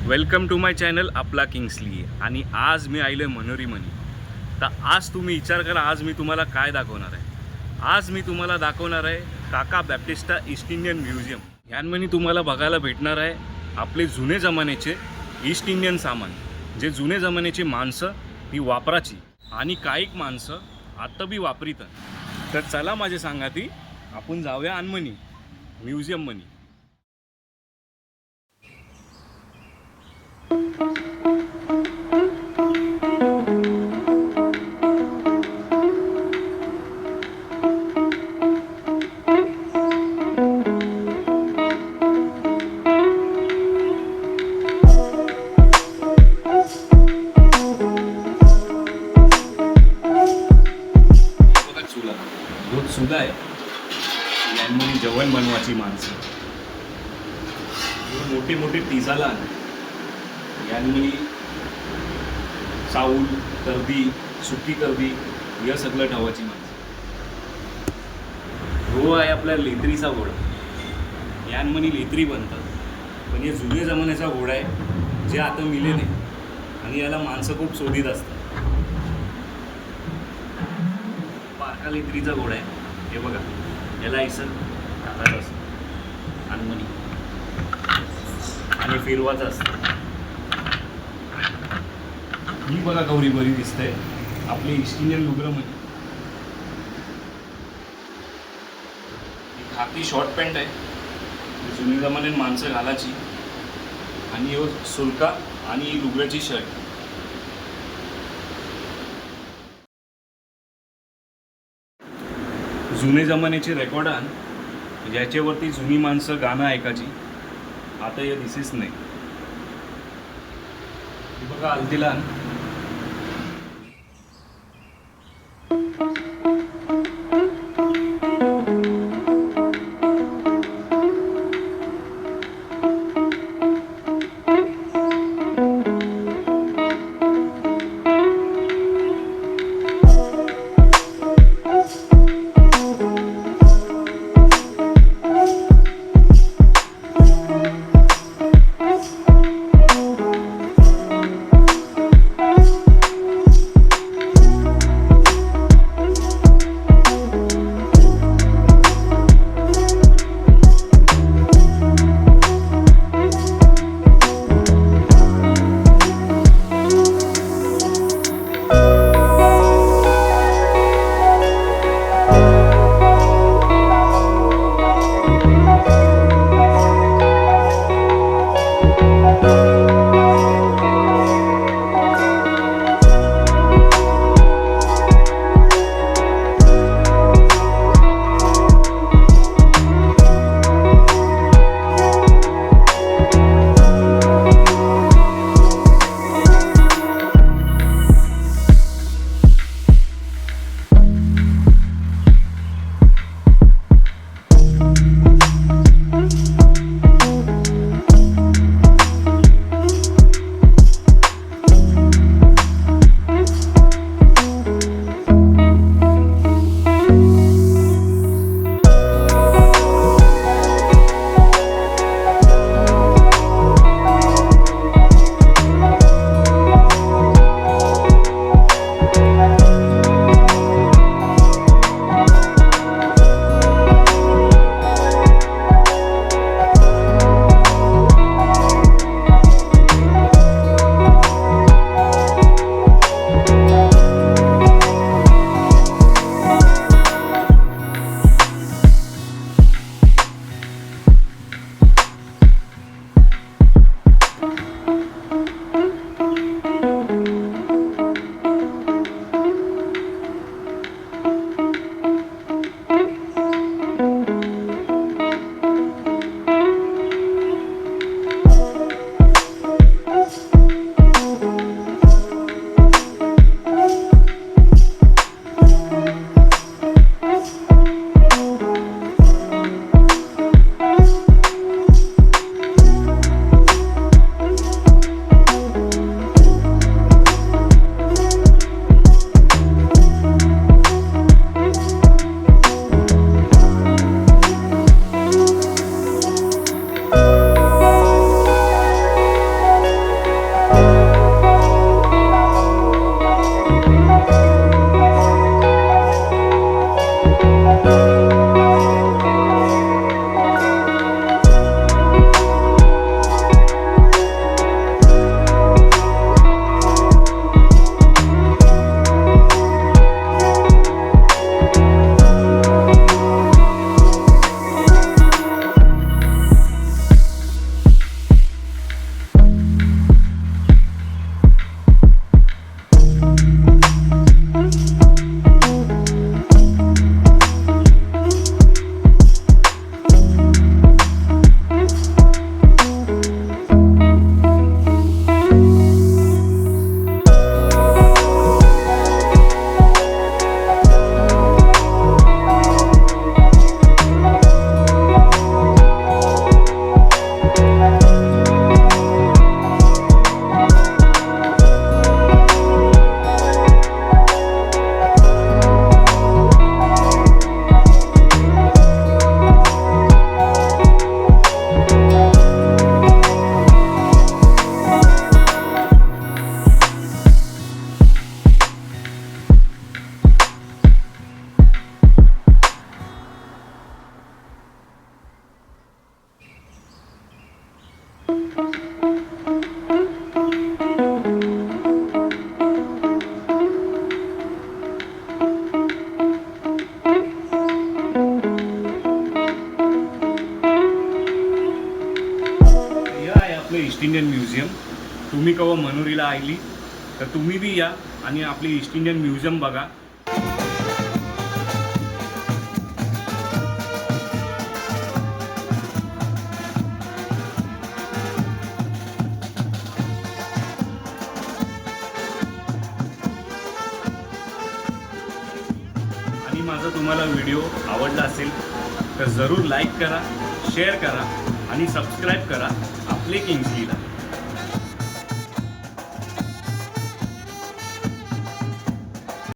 Welcome to my channel आपला Kingsley. आणि आज मी आलो आहे मनोरी मनी. तर आज तुम्ही विचार करा, आज मी तुम्हाला काय दाखवणार आहे. आज मी तुम्हाला दाखवणार आहे काका बॅप्टिस्टा ईस्ट इंडियन म्युझियम. ह्यांमध्ये तुम्हाला बघायला भेटणार आहे आपले जुने जमान्याचे ईस्ट इंडियन सामान, जे जुने जमान्याची माणसं ती वापराची आणि काही माणसं आता बी वापरितात. तर चला माझे सांगा ती आपण जाऊया अनमनी म्युझियममध्ये. चुला आहे, यांनी जेवण बनवायची माणसं. मोठी मोठी टिजाला यांनी चाऊल करदी सुकी करदी या सगळं ठेवायची माणसं. हो आहे आपल्या लेत्रीचा घोडा. यांमध्ये लेत्री बनतात, पण हे जुने जमान्याचा घोडा आहे जे आता मिले नाही आणि याला माणसं खूप शोधित असतात. बारका लेत्रीचा घोडा आहे हे बघा, याला ऐसं टाकायचं असतं अनमनी आणि फिरवाचं असतं. ही बघा गौरी बरी दिसते आपली ईस्ट इंडियन लुगरमध्ये. ही खाकी शॉर्ट पॅन्ट आहे, जुनी जमान्यात माणसं घालायची. आणि हे सुलका आणि लुगराची शर्ट. जुने जमान्याचे रेकॉर्ड आहे ज्याच्यावरती जुनी माणसं गाणं ऐकायची. आता हे दिसेच नाही. बघा हल्दीला म्युझियम. तुम्ही केव्हा मनोरीला आली तर तुम्ही बी या आणि आपली ईस्ट इंडियन म्युझियम बघा. आणि माझा तुम्हाला व्हिडिओ आवडला असेल तर जरूर लाईक करा, शेअर करा आणि सबस्क्राईब करा आपले किंग्सलीला.